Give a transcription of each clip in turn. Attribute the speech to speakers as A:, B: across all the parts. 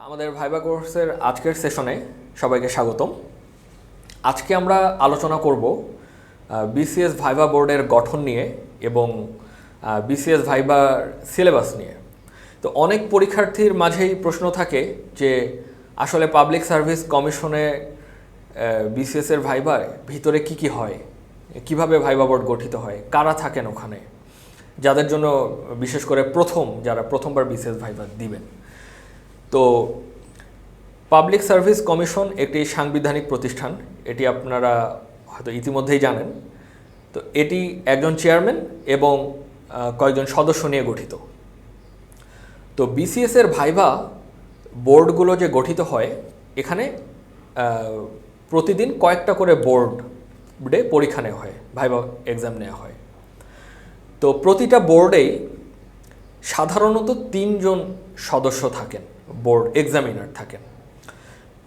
A: আমাদের ভাইবা কোর্সের আজকের সেশনে সবাইকে স্বাগতম। আজকে আমরা আলোচনা করব বিসিএস ভাইবা বোর্ডের গঠন নিয়ে এবং বিসিএস ভাইবার সিলেবাস নিয়ে। তো অনেক পরীক্ষার্থীর মাঝেই প্রশ্ন থাকে যে আসলে পাবলিক সার্ভিস কমিশনে বিসিএসের ভাইবার ভিতরে কি হয়, কিভাবে ভাইবা বোর্ড গঠিত হয়, কারা থাকেন ওখানে, যাদের জন্য বিশেষ করে যারা প্রথমবার বিসিএস ভাইবা দিবেন। তো পাবলিক সার্ভিস কমিশন একটি সাংবিধানিক প্রতিষ্ঠান, এটি আপনারা হয়তো ইতিমধ্যেই জানেন। তো এটি একজন চেয়ারম্যান এবং কয়েকজন সদস্য নিয়ে গঠিত। তো বিসিএসের ভাইবা বোর্ডগুলো যে গঠিত হয়, এখানে প্রতিদিন কয়েকটা করে বোর্ডে পরীক্ষা নেওয়া হয়, ভাইবা এক্সাম নেওয়া হয়। তো প্রতিটা বোর্ডেই সাধারণত 3 জন সদস্য থাকেন, বোর্ড এক্সামিনার থাকেন।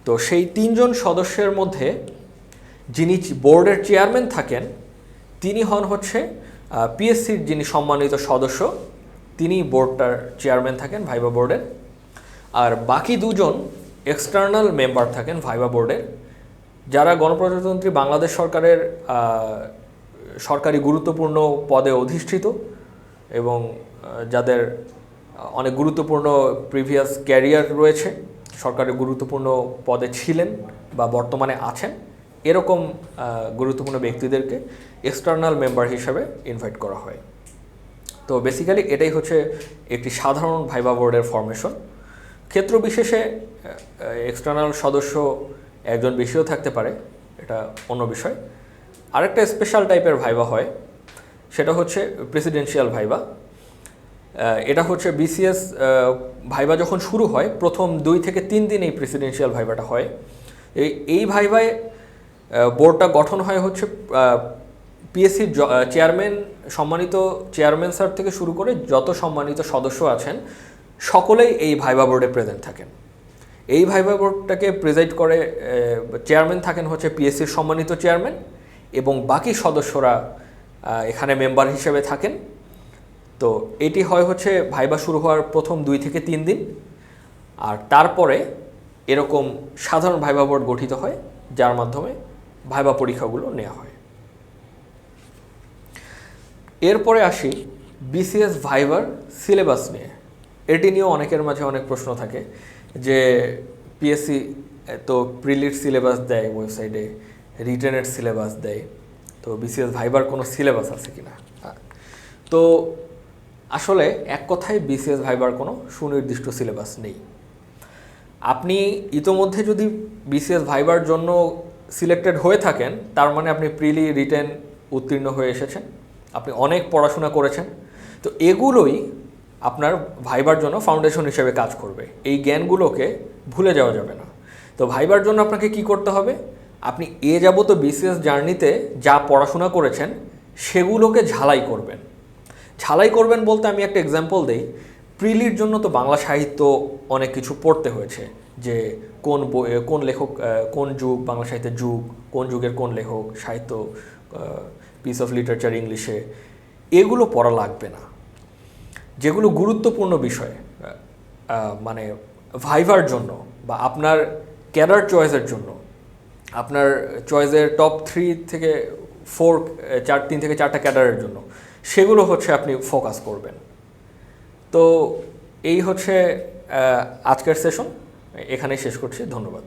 A: তো সেই 3 জন সদস্যের মধ্যে যিনি বোর্ডের চেয়ারম্যান থাকেন, তিনি হচ্ছে পিএসসির যিনি সম্মানিত সদস্য, তিনি বোর্ডটার চেয়ারম্যান থাকেন ভাইবা বোর্ডের। আর বাকি 2 জন এক্সটার্নাল মেম্বার থাকেন ভাইবা বোর্ডের, যারা গণপ্রজাতন্ত্রী বাংলাদেশ সরকারের সরকারি গুরুত্বপূর্ণ পদে অধিষ্ঠিত এবং যাদের অনেক গুরুত্বপূর্ণ প্রিভিয়াস ক্যারিয়ার রয়েছে, সরকারের গুরুত্বপূর্ণ পদে ছিলেন বা বর্তমানে আছেন, এরকম গুরুত্বপূর্ণ ব্যক্তিদেরকে এক্সটার্নাল মেম্বার হিসাবে ইনভাইট করা হয়। তো বেসিক্যালি এটাই হচ্ছে একটি সাধারণ ভাইবা বোর্ডের ফরমেশন। ক্ষেত্র বিশেষে এক্সটার্নাল সদস্য একজন বেশিও থাকতে পারে, এটা অন্য বিষয়। আরেকটা স্পেশাল টাইপের ভাইবা হয়, সেটা হচ্ছে প্রেসিডেন্সিয়াল ভাইবা। এটা হচ্ছে বিসিএস ভাইবা যখন শুরু হয়, প্রথম 2 থেকে 3 দিন এই প্রেসিডেন্সিয়াল ভাইবাটা হয়। এই ভাইবায় বোর্ডটা গঠন হয় হচ্ছে পিএসসির চেয়ারম্যান, সম্মানিত চেয়ারম্যান স্যার থেকে শুরু করে যত সম্মানিত সদস্য আছেন সকলেই এই ভাইবা বোর্ডে প্রেজেন্ট থাকেন। এই ভাইবা বোর্ডটাকে প্রেজাইড করে চেয়ারম্যান থাকেন হচ্ছে পিএসসির সম্মানিত চেয়ারম্যান, এবং বাকি সদস্যরা এখানে মেম্বার হিসেবে থাকেন। তো এটি হয় হচ্ছে ভাইবা শুরু হওয়ার প্রথম 2 থেকে 3 দিন, আর তারপরে এরকম সাধারণ ভাইবা বোর্ড গঠিত হয়, যার মাধ্যমে ভাইবা পরীক্ষাগুলো নেওয়া হয়। এরপরে আসি বিসিএস ভাইবার সিলেবাস নিয়ে। এটি নিয়েও অনেকের মাঝে অনেক প্রশ্ন থাকে যে পিএসসি তো প্রিলিট সিলেবাস দেয় ওয়েবসাইটে, রিটেনের সিলেবাস দেয়, তো বিসিএস ভাইবার কোনো সিলেবাস আছে কিনা। তো আসলে এক কথায় বিসিএস ভাইবার কোনো সুনির্দিষ্ট সিলেবাস নেই। আপনি ইতোমধ্যে যদি বিসিএস ভাইবার জন্য সিলেক্টেড হয়ে থাকেন, তার মানে আপনি প্রিলি রিটেন উত্তীর্ণ হয়ে এসেছেন, আপনি অনেক পড়াশোনা করেছেন। তো এগুলোই আপনার ভাইবার জন্য ফাউন্ডেশন হিসেবে কাজ করবে, এই জ্ঞানগুলোকে ভুলে যাওয়া যাবে না। তো ভাইবার জন্য আপনাকে কি করতে হবে, আপনি যাবত বিসিএস জার্নিতে যা পড়াশোনা করেছেন সেগুলোকে ঝালাই করবেন বলতে আমি একটা এক্সাম্পল দেই। প্রিলির জন্য তো বাংলা সাহিত্য অনেক কিছু পড়তে হয়েছে, যে কোন লেখক, কোন যুগ, বাংলা সাহিত্যের যুগ, কোন যুগের কোন লেখক, সাহিত্য, পিস অফ লিটারেচার ইংলিশে, এগুলো পড়া লাগবে না। যেগুলো গুরুত্বপূর্ণ বিষয় মানে ভাইভার জন্য বা আপনার ক্যাডার চয়েসের জন্য, আপনার চয়েসের টপ 3 থেকে 3 থেকে 4টা ক্যাডারের জন্য, সেগুলো হচ্ছে আপনি ফোকাস করবেন। তো এই হচ্ছে আজকের সেশন, এখানেই শেষ করছি। ধন্যবাদ।